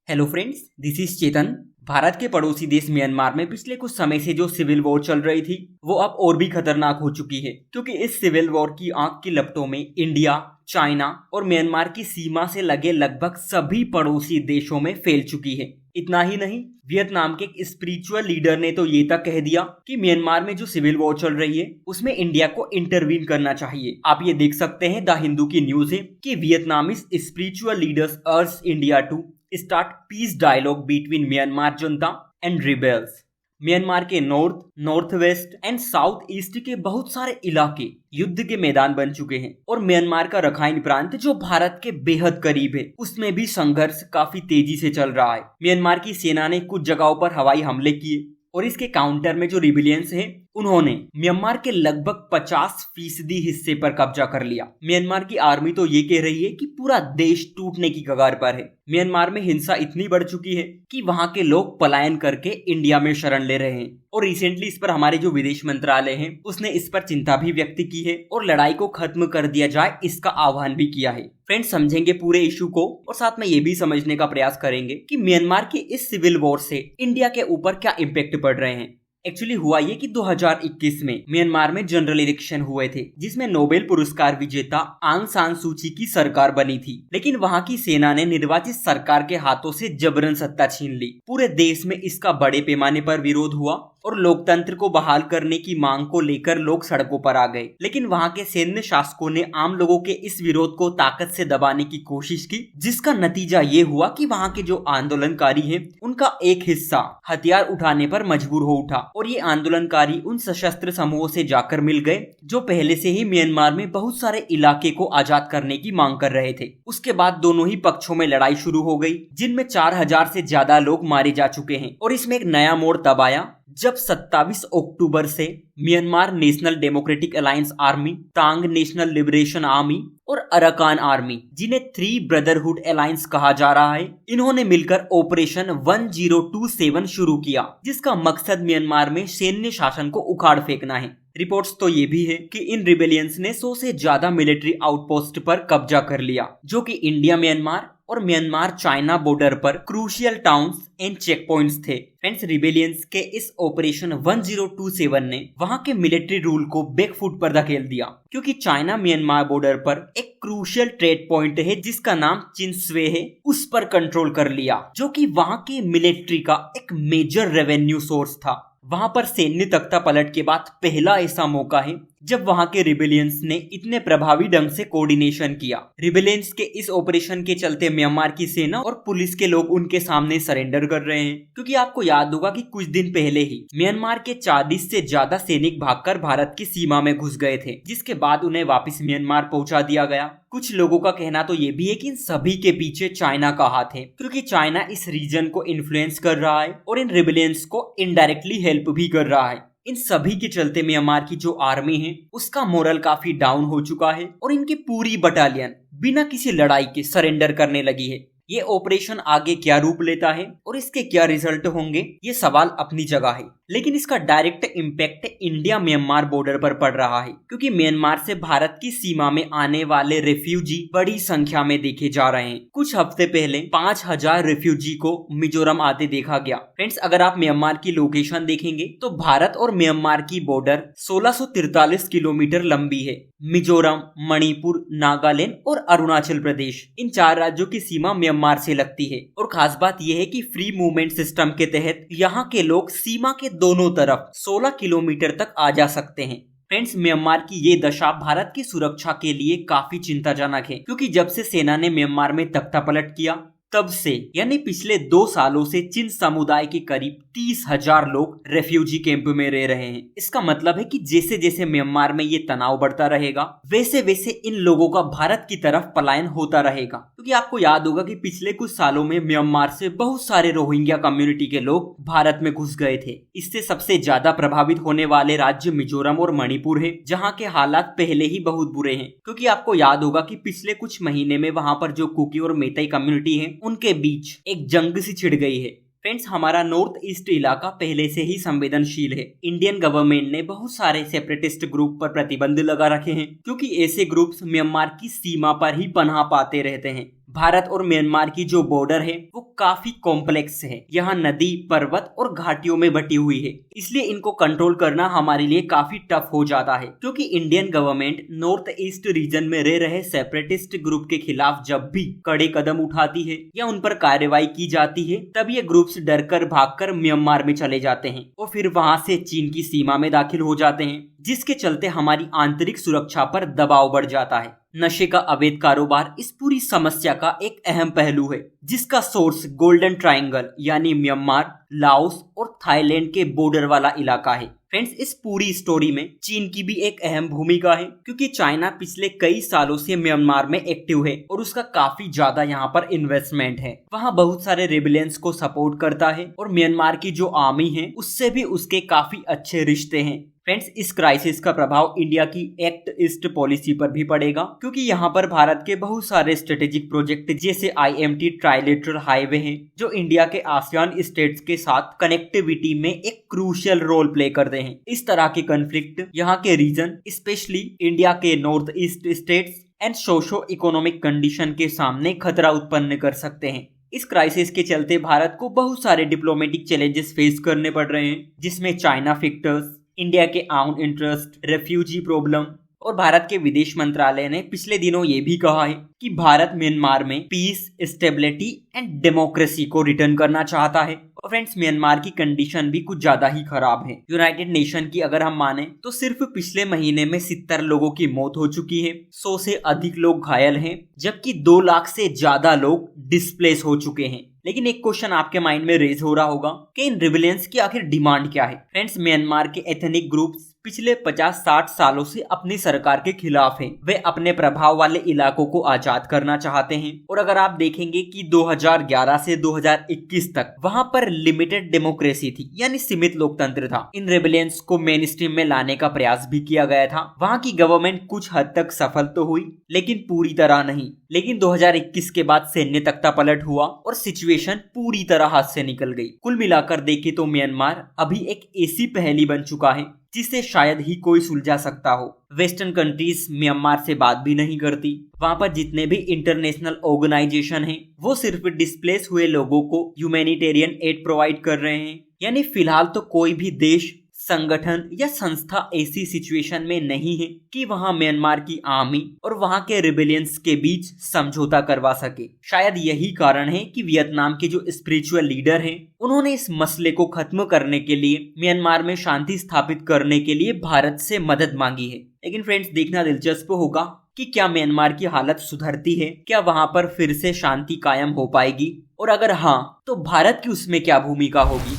Hello friends, this is चेतन। भारत के पड़ोसी देश म्यांमार में पिछले कुछ समय से जो सिविल वॉर चल रही थी वो अब और भी खतरनाक हो चुकी है, क्योंकि इस सिविल वॉर की आंख की लपटों में इंडिया, चाइना और म्यांमार की सीमा से लगे लगभग सभी पड़ोसी देशों में फैल चुकी है। इतना ही नहीं, वियतनाम के एक स्पिरिचुअल लीडर ने तो ये तक कह दिया कि म्यांमार में जो सिविल वॉर चल रही है उसमें इंडिया को इंटरवीन करना चाहिए। आप ये देख सकते हैं, द हिंदू की न्यूज है कि Vietnamese spiritual leaders urge India to start peace dialogue between Myanmar junta and rebels. Myanmar के north, north west and south east के बहुत सारे इलाके युद्ध के मैदान बन चुके हैं और म्यांमार का रखाइन प्रांत जो भारत के बेहद करीब है उसमें भी संघर्ष काफी तेजी से चल रहा है। म्यांमार की सेना ने कुछ जगहों पर हवाई हमले किए और इसके काउंटर में जो रिबिलियंस हैं उन्होंने म्यांमार के लगभग 50% हिस्से पर कब्जा कर लिया। म्यांमार की आर्मी तो ये कह रही है कि पूरा देश टूटने की कगार पर है। म्यांमार में हिंसा इतनी बढ़ चुकी है कि वहां के लोग पलायन करके इंडिया में शरण ले रहे हैं और रिसेंटली इस पर हमारे जो विदेश मंत्रालय है उसने इस पर चिंता भी व्यक्त की है और लड़ाई को खत्म कर दिया जाए इसका आह्वान भी किया है। फ्रेंड्स, समझेंगे पूरे इशू को और साथ में ये भी समझने का प्रयास करेंगे कि म्यांमार की इस सिविल वॉर से इंडिया के ऊपर क्या इम्पैक्ट पड़ रहे हैं। एक्चुअली हुआ ये कि 2021 में म्यांमार में जनरल इलेक्शन हुए थे जिसमें नोबेल पुरस्कार विजेता आंग सान सूची की सरकार बनी थी, लेकिन वहां की सेना ने निर्वाचित सरकार के हाथों से जबरन सत्ता छीन ली। पूरे देश में इसका बड़े पैमाने पर विरोध हुआ और लोकतंत्र को बहाल करने की मांग को लेकर लोग सड़कों पर आ गए, लेकिन वहां के सैन्य शासकों ने आम लोगों के इस विरोध को ताकत से दबाने की कोशिश की, जिसका नतीजा ये हुआ कि वहां के जो आंदोलनकारी हैं उनका एक हिस्सा हथियार उठाने पर मजबूर हो उठा और ये आंदोलनकारी उन सशस्त्र समूहों से जाकर मिल गए जो पहले से ही म्यांमार में बहुत सारे इलाके को आजाद करने की मांग कर रहे थे। उसके बाद दोनों ही पक्षों में लड़ाई शुरू हो गई जिनमें 4000 से ज्यादा लोग मारे जा चुके हैं और इसमें एक नया मोड़ तब आया जब 27 अक्टूबर से Myanmar national democratic alliance army, Ta'ang national liberation army और अराकान आर्मी, जिन्हें थ्री ब्रदरहुड अलायंस कहा जा रहा है, इन्होंने मिलकर ऑपरेशन 1027 शुरू किया, जिसका मकसद म्यांमार में सैन्य शासन को उखाड़ फेंकना है। रिपोर्ट्स तो ये भी है कि इन रिबेलियंस ने 100 से ज्यादा मिलिट्री आउटपोस्ट पर कब्जा कर लिया, जो कि इंडिया म्यांमार और म्यांमार चाइना बॉर्डर पर crucial towns and check points थे। फ्रेंड्स, रिबेलियंस के इस ऑपरेशन 1027 ने वहां के मिलिट्री रूल को बैकफुट पर धकेल दिया, क्योंकि चाइना म्यांमार बॉर्डर पर एक क्रूशियल ट्रेड पॉइंट है जिसका नाम चिनस्वे है, उस पर कंट्रोल कर लिया, जो कि वहां के मिलिट्री का एक मेजर रेवेन्यू सोर्स था। वहां पर सैन्य तख्ता पलट के बाद पहला ऐसा मौका है जब वहां के रिबेलियंस ने इतने प्रभावी ढंग से कोऑर्डिनेशन किया। रिबेलियंस के इस ऑपरेशन के चलते म्यांमार की सेना और पुलिस के लोग उनके सामने सरेंडर कर रहे हैं, क्योंकि आपको याद होगा कि कुछ दिन पहले ही म्यांमार के 40 से ज्यादा सैनिक भागकर भारत की सीमा में घुस गए थे, जिसके बाद उन्हें वापस म्यांमार पहुंचा दिया गया। कुछ लोगों का कहना तो ये भी है कि इन सभी के पीछे चाइना का हाथ है, क्योंकि चाइना इस रीजन को इन्फ्लुएंस कर रहा है और इन रिबेलियंस को इनडायरेक्टली हेल्प भी कर रहा है। इन सभी के चलते म्यांमार की जो आर्मी है उसका मोरल काफी डाउन हो चुका है और इनकी पूरी बटालियन बिना किसी लड़ाई के सरेंडर करने लगी है। ये ऑपरेशन आगे क्या रूप लेता है और इसके क्या रिजल्ट होंगे, ये सवाल अपनी जगह है, लेकिन इसका direct impact India Myanmar border पर पड़ रहा है, क्योंकि म्यांमार से भारत की सीमा में आने वाले रेफ्यूजी बड़ी संख्या में देखे जा रहे हैं। कुछ हफ्ते पहले 5000 रेफ्यूजी को मिजोरम आते देखा गया। फ्रेंड्स, अगर आप म्यांमार की लोकेशन देखेंगे तो भारत और म्यांमार की बॉर्डर 1643 किलोमीटर लंबी है। मिजोरम, मणिपुर, नागालैंड और अरुणाचल प्रदेश, इन 4 राज्यों की सीमा म्यांमार से लगती है और खास बात यह है कि फ्री मूवमेंट सिस्टम के तहत यहाँ के लोग सीमा के दोनों तरफ 16 किलोमीटर तक आ जा सकते हैं। फ्रेंड्स, म्यांमार की ये दशा भारत की सुरक्षा के लिए काफी चिंताजनक है, क्योंकि जब से सेना ने म्यांमार में तख्तापलट किया तब से, यानी पिछले 2 सालों से चिन समुदाय के करीब 30,000 लोग रेफ्यूजी कैंप में रह रहे हैं। इसका मतलब है कि जैसे जैसे म्यांमार में ये तनाव बढ़ता रहेगा वैसे वैसे इन लोगों का भारत की तरफ पलायन होता रहेगा, क्योंकि आपको याद होगा कि पिछले कुछ सालों में म्यांमार से बहुत सारे रोहिंग्या कम्युनिटी के लोग भारत में घुस गए थे। इससे सबसे ज्यादा प्रभावित होने वाले राज्य मिजोरम और मणिपुर है, जहाँ के हालात पहले ही बहुत बुरे हैं, क्योंकि आपको याद होगा कि पिछले कुछ महीने में वहाँ पर जो कुकी और मेइतेई कम्युनिटी है उनके बीच एक जंग सी छिड़ गई है। फ्रेंड्स, हमारा नॉर्थ ईस्ट इलाका पहले से ही संवेदनशील है। इंडियन गवर्नमेंट ने बहुत सारे सेपरेटिस्ट ग्रुप पर प्रतिबंध लगा रखे हैं, क्योंकि ऐसे ग्रुप्स म्यांमार की सीमा पर ही पनाह पाते रहते हैं। भारत और म्यांमार की जो बॉर्डर है वो काफी कॉम्प्लेक्स है। यहाँ नदी, पर्वत और घाटियों में बटी हुई है, इसलिए इनको कंट्रोल करना हमारे लिए काफी टफ हो जाता है। क्योंकि Indian government north east region में रह रहे सेपरेटिस्ट ग्रुप के खिलाफ जब भी कड़े कदम उठाती है या उन पर कार्रवाई की जाती है, तब ये ग्रुप्स डरकर भागकर म्यांमार में चले जाते हैं और फिर वहां से चीन की सीमा में दाखिल हो जाते हैं, जिसके चलते हमारी आंतरिक सुरक्षा पर दबाव बढ़ जाता है। नशे का अवैध कारोबार इस पूरी समस्या का एक अहम पहलू है, जिसका सोर्स गोल्डन ट्रायंगल यानी म्यांमार, लाओस और थाईलैंड के बॉर्डर वाला इलाका है। फ्रेंड्स, इस पूरी स्टोरी में चीन की भी एक अहम भूमिका है, क्योंकि चाइना पिछले कई सालों से म्यांमार में एक्टिव है और उसका काफी ज्यादा यहाँ पर इन्वेस्टमेंट है। वहाँ बहुत सारे रेबिलियंस को सपोर्ट करता है और म्यांमार की जो आर्मी है उससे भी उसके काफी अच्छे रिश्ते हैं। फ्रेंड्स, इस क्राइसिस का प्रभाव इंडिया की एक्ट ईस्ट पॉलिसी पर भी पड़ेगा, क्योंकि यहाँ पर भारत के बहुत सारे स्ट्रेटेजिक प्रोजेक्ट जैसे IMT ट्राइलेटरल हाईवे हैं, जो इंडिया के आसियान स्टेट्स के साथ कनेक्टिविटी में एक क्रूशियल रोल प्ले करते हैं। इस तरह के कॉन्फ्लिक्ट यहाँ के रीजन, स्पेशली इंडिया के north east states and socio economic condition के सामने खतरा उत्पन्न कर सकते हैं। इस क्राइसिस के चलते भारत को बहुत सारे डिप्लोमेटिक चैलेंजेस फेस करने पड़ रहे हैं, जिसमें चाइना फैक्टर्स, इंडिया के आउन इंटरेस्ट, रेफ्यूजी प्रॉब्लम, और भारत के विदेश मंत्रालय ने पिछले दिनों ये भी कहा है कि भारत म्यांमार में पीस, स्टेबिलिटी एंड डेमोक्रेसी को रिटर्न करना चाहता है। और फ्रेंड्स, म्यांमार की कंडीशन भी कुछ ज्यादा ही खराब है। यूनाइटेड नेशन की अगर हम माने तो सिर्फ पिछले महीने में 70 लोगों की मौत हो चुकी है, 100 से अधिक लोग घायल हैं, जबकि 2 लाख से ज्यादा लोग डिस्प्लेस हो चुके हैं। लेकिन एक क्वेश्चन आपके माइंड में रेज हो रहा होगा कि इन रिबेलियंस की आखिर डिमांड क्या है। फ्रेंड्स, म्यांमार के एथनिक ग्रुप्स पिछले 50-60 सालों से अपनी सरकार के खिलाफ हैं। वे अपने प्रभाव वाले इलाकों को आजाद करना चाहते हैं, और अगर आप देखेंगे कि 2011 से 2021 तक वहां पर लिमिटेड डेमोक्रेसी थी, यानी सीमित लोकतंत्र था। इन रेबेलियंस को मेन स्ट्रीम में लाने का प्रयास भी किया गया था। वहां की गवर्नमेंट कुछ हद तक सफल तो हुई, लेकिन पूरी तरह नहीं। लेकिन 2021 के बाद सैन्य तख्तापलट हुआ और सिचुएशन पूरी तरह हाथ से निकल गई। कुल मिलाकर देखे तो म्यांमार अभी एक ऐसी पहेली बन चुका है जिसे शायद ही कोई सुलझा सकता हो। वेस्टर्न कंट्रीज म्यांमार से बात भी नहीं करती। वहां पर जितने भी इंटरनेशनल ऑर्गेनाइजेशन हैं, वो सिर्फ डिस्प्लेस हुए लोगों को ह्यूमैनिटेरियन एड प्रोवाइड कर रहे हैं। यानी फिलहाल तो कोई भी देश, संगठन या संस्था ऐसी सिचुएशन में नहीं है कि वहां म्यांमार की आर्मी और वहां के रिबेलियंस के बीच समझौता करवा सके। शायद यही कारण है कि वियतनाम के जो स्पिरिचुअल लीडर हैं, उन्होंने इस मसले को खत्म करने के लिए, म्यांमार में शांति स्थापित करने के लिए भारत से मदद मांगी है। लेकिन फ्रेंड्स, देखना दिलचस्प होगा कि क्या म्यांमार की हालत सुधरती है, क्या वहां पर फिर से शांति कायम हो पाएगी, और अगर हाँ, तो भारत की उसमें क्या भूमिका होगी।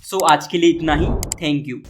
सो आज के लिए इतना ही। Thank you.